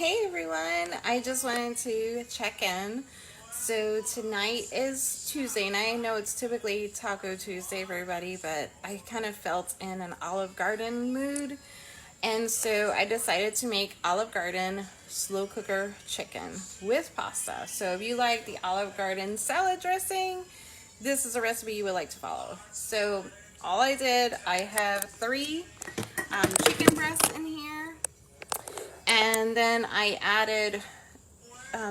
Hey everyone, I just wanted to check in. So tonight is Tuesday, and I know it's typically Taco Tuesday for everybody, but I kind of felt in an Olive Garden mood. And so I decided to make Olive Garden slow cooker chicken with pasta. So if you like the Olive Garden salad dressing, this is a recipe you would like to follow. So all I did, I have three chicken breasts in here. And then I added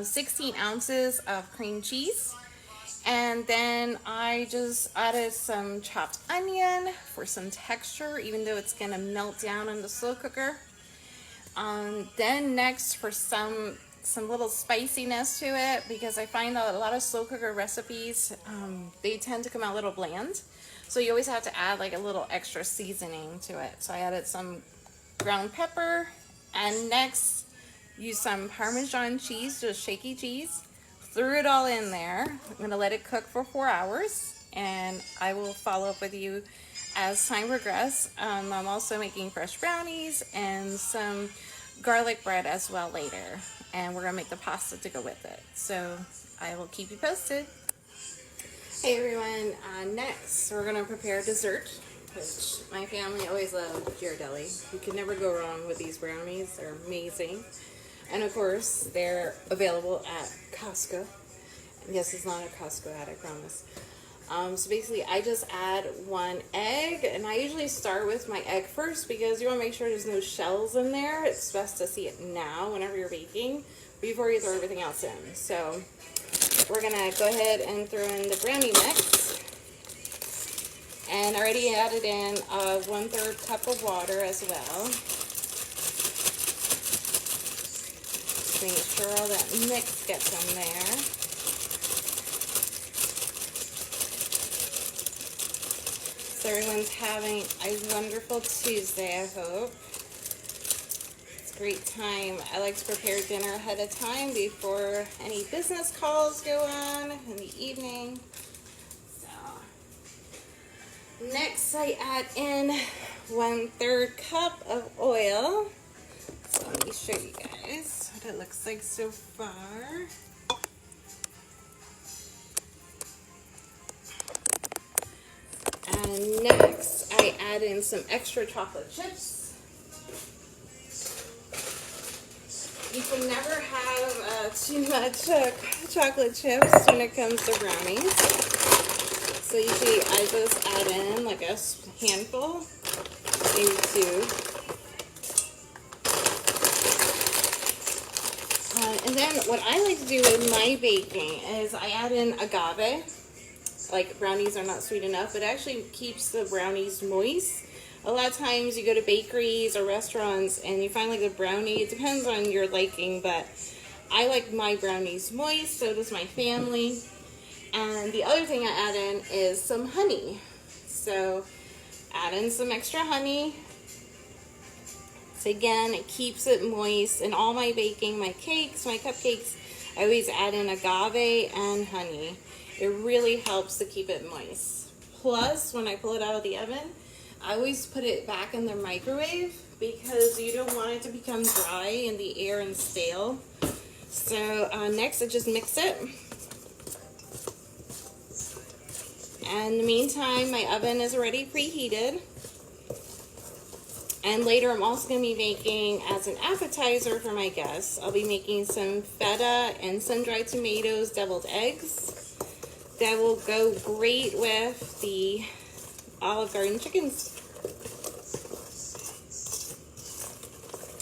16 ounces of cream cheese. And then I just added some chopped onion for some texture, even though it's going to melt down in the slow cooker. Then next for some little spiciness to it, because I find that a lot of slow cooker recipes, they tend to come out a little bland. So you always have to add like a little extra seasoning to it. So I added some ground pepper, and next use some Parmesan cheese, just shaky cheese. Threw it all in there. I'm gonna let it cook for 4 hours, and I will follow up with you as time progresses. I'm also making fresh brownies and some garlic bread as well later, and we're gonna make the pasta to go with it. So I will keep you posted. Hey everyone, next we're gonna prepare dessert, which my family always loved Ghirardelli. You can never go wrong with these brownies. They're amazing. And of course, they're available at Costco. Yes, it's not a Costco ad, I promise. So basically, I just add 1 egg, and I usually start with my egg first because you want to make sure there's no shells in there. It's best to see it now whenever you're baking before you throw everything else in. So we're gonna go ahead and throw in the brownie mix. And I already added in 1/3 cup of water as well. Make sure all that mix gets in there. So everyone's having a wonderful Tuesday, I hope. It's a great time. I like to prepare dinner ahead of time before any business calls go on in the evening. So next I add in 1/3 cup of oil. So let me show you guys what it looks like so far. And next, I add in some extra chocolate chips. You can never have too much chocolate chips when it comes to brownies. So usually I just add in like a handful, maybe 2. And then what I like to do with my baking is I add in agave. Like brownies are not sweet enough, but it actually keeps the brownies moist. A lot of times you go to bakeries or restaurants and you find like the brownie, it depends on your liking, but I like my brownies moist, so does my family. And the other thing I add in is some honey. So add in some extra honey. So again, it keeps it moist. In all my baking, my cakes, my cupcakes, I always add in agave and honey. It really helps to keep it moist. Plus, when I pull it out of the oven, I always put it back in the microwave because you don't want it to become dry in the air and stale. So next, I just mix it. And in the meantime, my oven is already preheated. And later I'm also going to be making, as an appetizer for my guests, I'll be making some feta and sun-dried tomatoes, deviled eggs. That will go great with the Olive Garden chickens.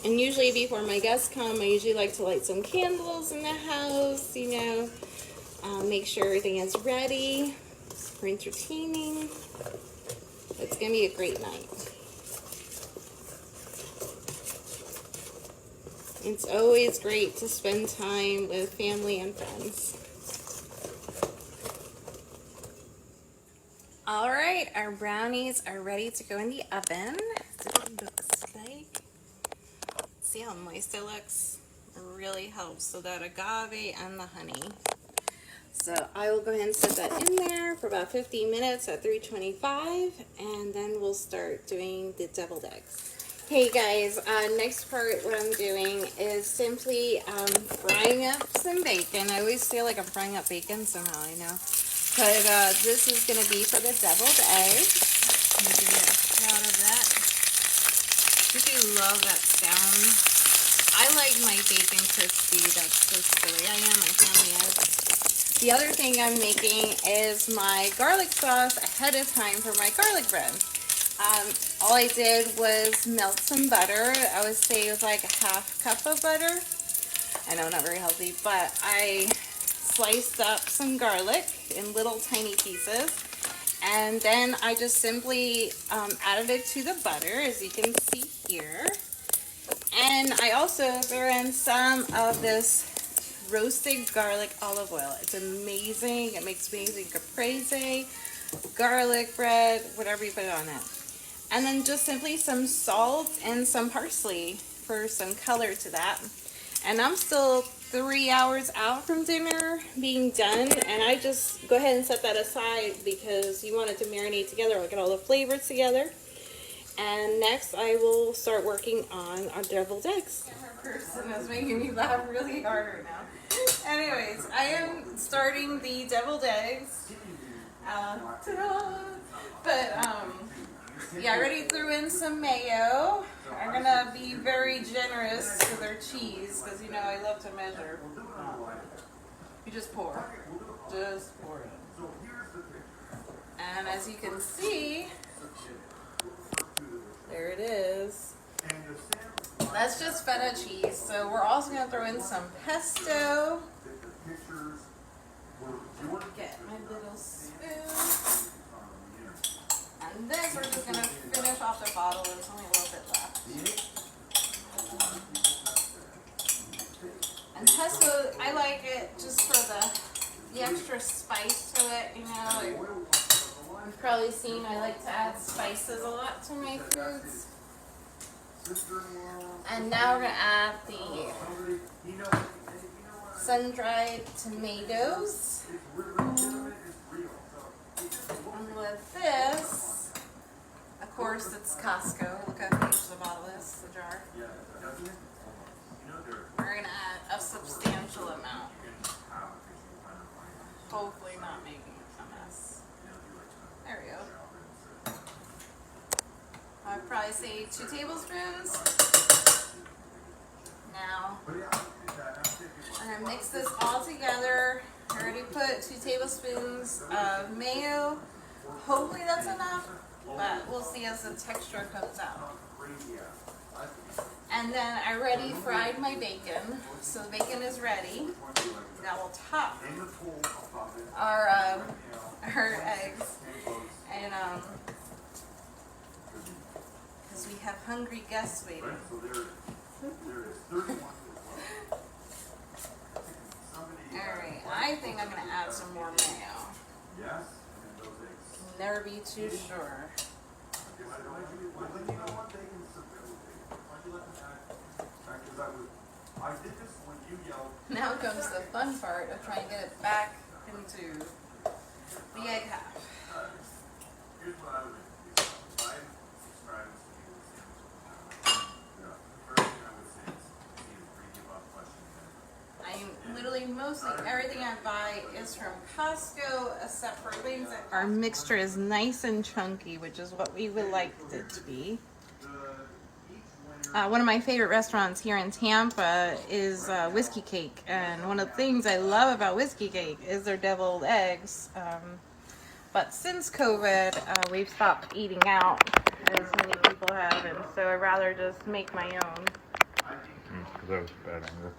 And usually before my guests come, I usually like to light some candles in the house, you know, make sure everything is ready for entertaining. It's going to be a great night. It's always great to spend time with family and friends. All right, our brownies are ready to go in the oven. That's what it looks like. See how moist it looks? It really helps. So that agave and the honey. So I will go ahead and set that in there for about 15 minutes at 325, and then we'll start doing the deviled eggs. Hey guys, next part what I'm doing is simply frying up some bacon. I always feel like I'm frying up bacon somehow, I know. But this is going to be for the deviled egg. Let me give you a shot of that. I do love that sound. I like my bacon crispy. That's so silly. I am. My family is. The other thing I'm making is my garlic sauce ahead of time for my garlic bread. All I did was melt some butter. I would say it was like a half cup of butter. I know, not very healthy, but I sliced up some garlic in little tiny pieces. And then I just simply added it to the butter, as you can see here. And I also threw in some of this roasted garlic olive oil. It's amazing. It makes amazing caprese, garlic bread, whatever you put on it. And then just simply some salt and some parsley for some color to that. And I'm still 3 hours out from dinner being done, and I just go ahead and set that aside because you want it to marinate together. I'll get all the flavors together. And next I will start working on our deviled eggs. Camera person is making me laugh really hard right now. Anyways, I am starting the deviled eggs. Yeah, I already threw in some mayo. I'm gonna be very generous with our cheese because you know I love to measure. You just pour. Just pour it. And as you can see, there it is. That's just feta cheese. So we're also gonna throw in some pesto. Get my little spoon. And this we're just gonna finish off the bottle. There's only a little bit left. And pesto, I like it just for the extra spice to it. You know, you've probably seen I like to add spices a lot to my foods. And now we're gonna add the sun-dried tomatoes. And with this, of course, it's Costco. Look how huge the bottle is, the jar. We're going to add a substantial amount. Hopefully not making a mess. There we go. I'd probably say 2 tablespoons. Now, I'm going to mix this all together. I already put 2 tablespoons of mayo. Hopefully that's enough, but we'll see as the texture comes out. And then I already fried my bacon, so the bacon is ready. Now we'll top our eggs, and because we have hungry guests waiting. Alright, I think I'm going to add some more mayo. Never be too sure. Now comes the fun part of trying to get it back into the egg half. Literally mostly everything I buy is from Costco except for things that our mixture is nice and chunky, which is what we would like it to be. One of my favorite restaurants here in Tampa is Whiskey Cake, and one of the things I love about Whiskey Cake is their deviled eggs. But since COVID, we've stopped eating out as many people have, and so I'd rather just make my own. That was bad anger.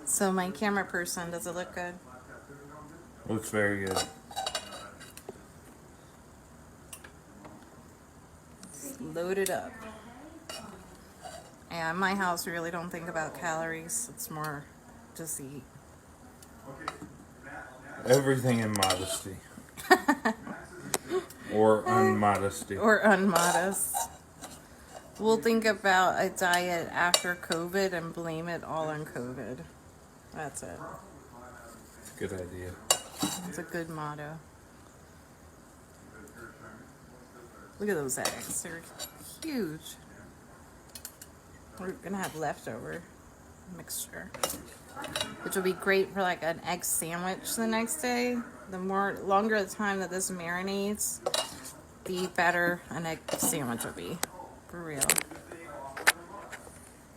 So my camera person, does it look good? Looks very good. Load it up. Yeah, in my house we really don't think about calories. It's more just eat. Everything in modesty. Or unmodesty. Or unmodest. We'll think about a diet after COVID and blame it all on COVID. That's it. Good idea. It's a good motto. Look at those eggs. They're huge. We're gonna have leftover mixture, which will be great for like an egg sandwich the next day. The longer the time that this marinates, the better an egg sandwich will be. For real.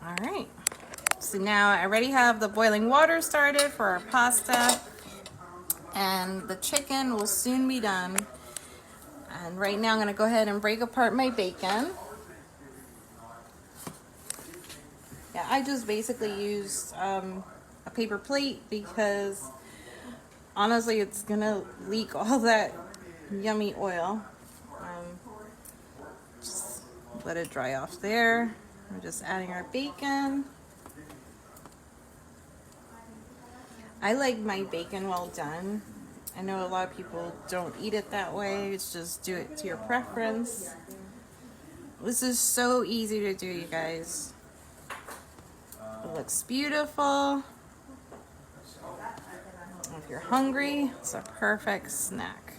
All right. So now I already have the boiling water started for our pasta, and the chicken will soon be done. And right now I'm going to go ahead and break apart my bacon. Yeah, I just basically used a paper plate because honestly it's going to leak all that yummy oil. Just let it dry off there. We're just adding our bacon. I like my bacon well done. I know a lot of people don't eat it that way. It's just do it to your preference. This is so easy to do, you guys. It looks beautiful. If you're hungry, it's a perfect snack.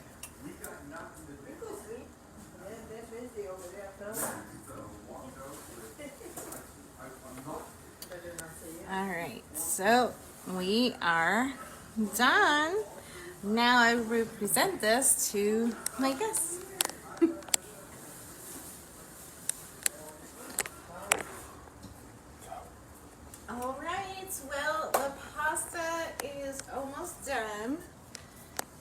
All right, so we are done. Now I will present this to my guests. All right, well, the pasta is almost done.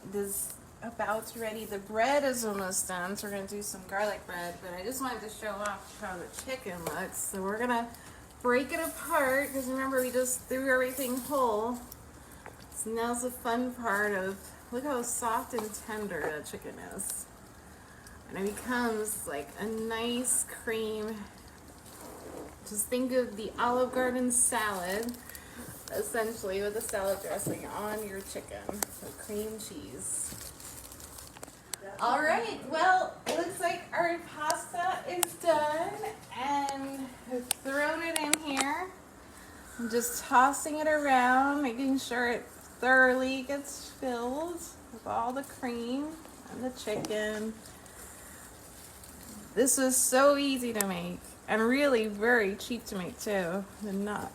It is about ready. The bread is almost done, so we're going to do some garlic bread, but I just wanted to show off how the chicken looks. So we're going to break it apart, because remember we just threw everything whole. So now's the fun part of, look how soft and tender that chicken is. And it becomes like a nice cream. Just think of the Olive Garden salad, essentially, with the salad dressing on your chicken with cream cheese. All right, well, it looks like our pasta is done, and I've thrown it in here. I'm just tossing it around, making sure it thoroughly gets filled with all the cream and the chicken. This is so easy to make, and really very cheap to make too, and not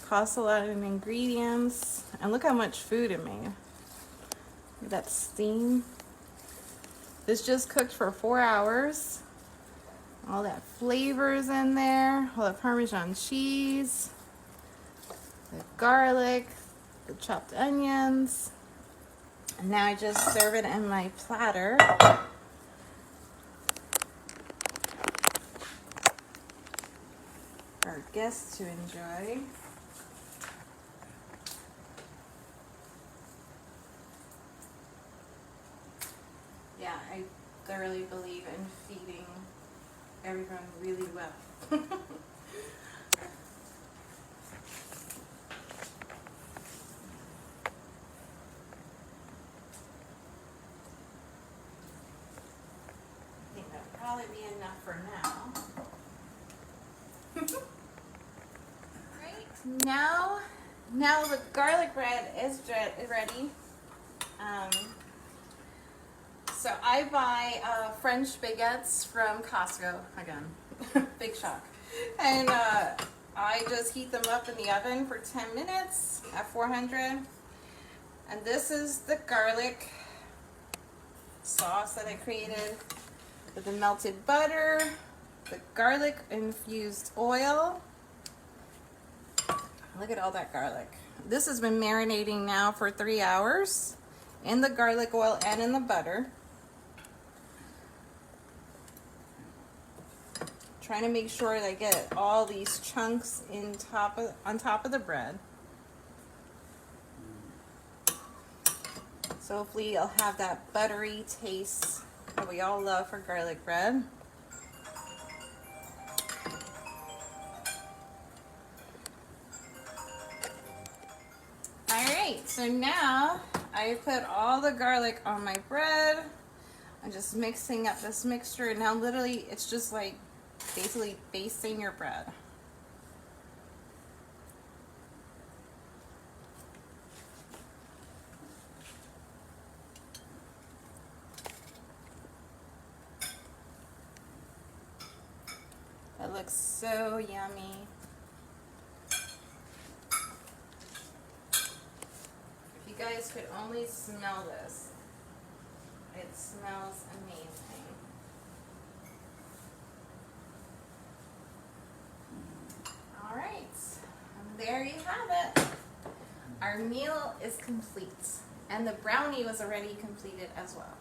cost a lot in ingredients. And look how much food it made. Look at that steam. This just cooked for 4 hours. All that flavors in there, all the Parmesan cheese, the garlic, the chopped onions. And now I just serve it in my platter. For our guests to enjoy. Yeah, I thoroughly believe in feeding everyone really well. I think that'll probably be enough for now. Great. Now the garlic bread is ready. So I buy French baguettes from Costco, again, big shock. And I just heat them up in the oven for 10 minutes at 400. And this is the garlic sauce that I created with the melted butter, the garlic infused oil. Look at all that garlic. This has been marinating now for 3 hours in the garlic oil and in the butter. Trying to make sure that I get all these chunks on top of the bread. So hopefully I'll have that buttery taste that we all love for garlic bread. Alright, so now I put all the garlic on my bread. I'm just mixing up this mixture, and now literally it's just like basically basting your bread. looks so yummy. If you guys could only smell this, it smells amazing. All right, and there you have it. Our meal is complete, and the brownie was already completed as well.